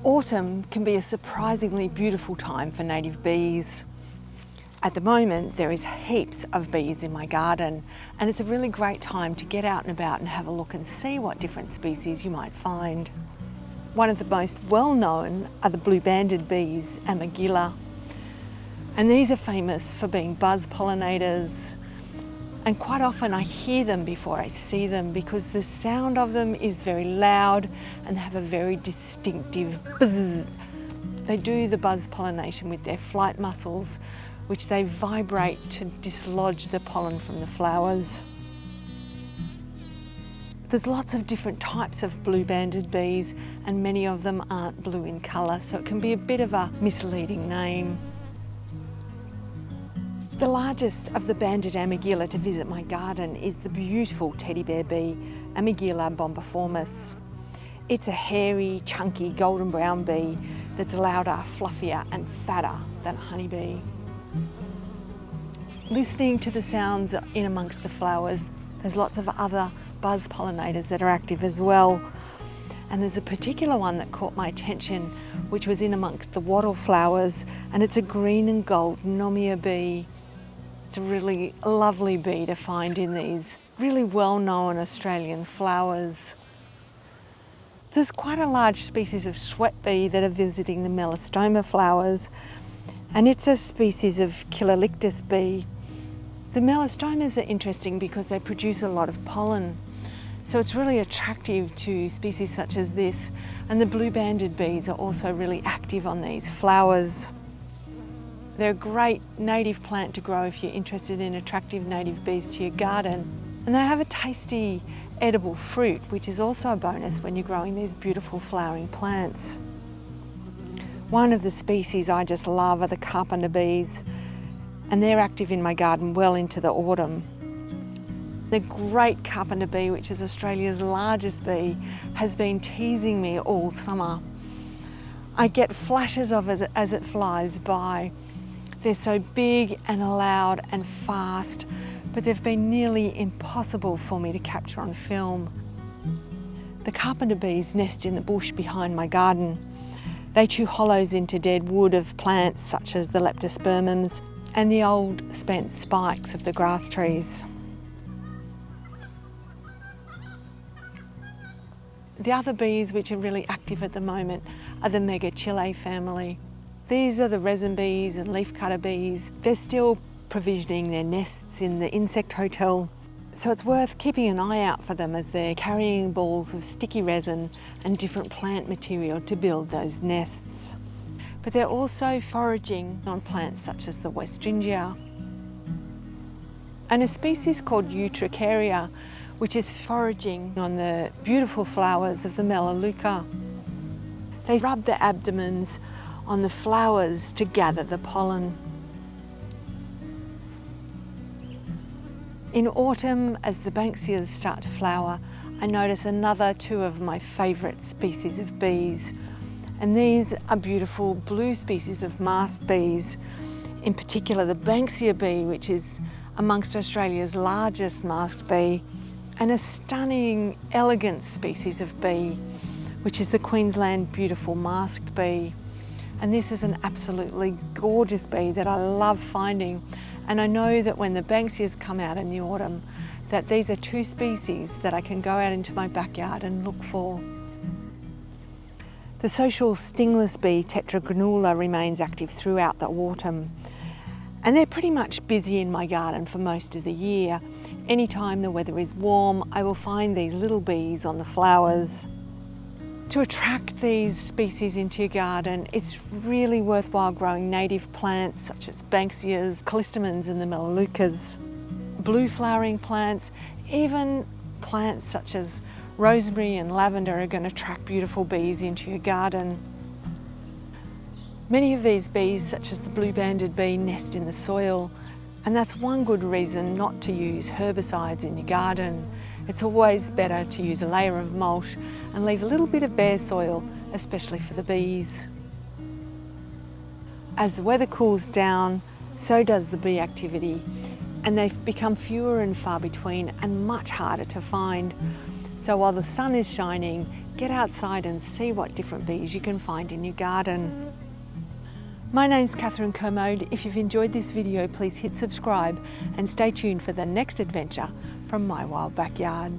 Autumn can be a surprisingly beautiful time for native bees. At the moment, there is heaps of bees in my garden, and it's a really great time to get out and about and have a look and see what different species you might find. One of the most well-known are the blue-banded bees, Amegilla, and these are famous for being buzz pollinators. And quite often I hear them before I see them because the sound of them is very loud and they have a very distinctive buzz. They do the buzz pollination with their flight muscles, which they vibrate to dislodge the pollen from the flowers. There's lots of different types of blue-banded bees and many of them aren't blue in colour, so it can be a bit of a misleading name. The largest of the banded Amegilla to visit my garden is the beautiful teddy bear bee, Amegilla bombiformis. It's a hairy, chunky, golden brown bee that's louder, fluffier and fatter than a honeybee. Listening to the sounds in amongst the flowers, there's lots of other buzz pollinators that are active as well. And there's a particular one that caught my attention, which was in amongst the wattle flowers, and it's a green and gold Nomia bee. It's a really lovely bee to find in these really well-known Australian flowers. There's quite a large species of sweat bee that are visiting the melastoma flowers, and it's a species of Chilalictus bee. The melastomas are interesting because they produce a lot of pollen, so it's really attractive to species such as this, and the blue-banded bees are also really active on these flowers. They're a great native plant to grow if you're interested in attractive native bees to your garden. And they have a tasty edible fruit, which is also a bonus when you're growing these beautiful flowering plants. One of the species I just love are the Carpenter Bees, and they're active in my garden well into the autumn. The great Carpenter Bee, which is Australia's largest bee, has been teasing me all summer. I get flashes of it as it flies by. They're so big and loud and fast, but they've been nearly impossible for me to capture on film. The Carpenter Bees nest in the bush behind my garden. They chew hollows into dead wood of plants such as the leptospermums and the old spent spikes of the grass trees. The other bees which are really active at the moment are the Megachile family. These are the resin bees and leafcutter bees. They're still provisioning their nests in the insect hotel, so it's worth keeping an eye out for them as they're carrying balls of sticky resin and different plant material to build those nests. But they're also foraging on plants such as the Westringia and a species called Eutricharaea, which is foraging on the beautiful flowers of the Melaleuca. They rub their abdomens on the flowers to gather the pollen. In autumn, as the Banksias start to flower, I notice another two of my favourite species of bees. And these are beautiful blue species of masked bees, in particular the Banksia Bee, which is amongst Australia's largest masked bee, and a stunning, elegant species of bee, which is the Queensland beautiful masked bee. And this is an absolutely gorgeous bee that I love finding. And I know that when the Banksias come out in the autumn, that these are two species that I can go out into my backyard and look for. The social stingless bee, Tetragonula, remains active throughout the autumn. And they're pretty much busy in my garden for most of the year. Anytime the weather is warm, I will find these little bees on the flowers. To attract these species into your garden, it's really worthwhile growing native plants such as Banksias, callistemons and the Melaleucas, blue flowering plants, even plants such as rosemary and lavender are going to attract beautiful bees into your garden. Many of these bees, such as the blue-banded bee, nest in the soil, and that's one good reason not to use herbicides in your garden. It's always better to use a layer of mulch and leave a little bit of bare soil, especially for the bees. As the weather cools down, so does the bee activity. and they've become fewer and far between and much harder to find. So while the sun is shining, get outside and see what different bees you can find in your garden. My name's Catherine Kermode. If you've enjoyed this video, please hit subscribe and stay tuned for the next adventure from my wild backyard.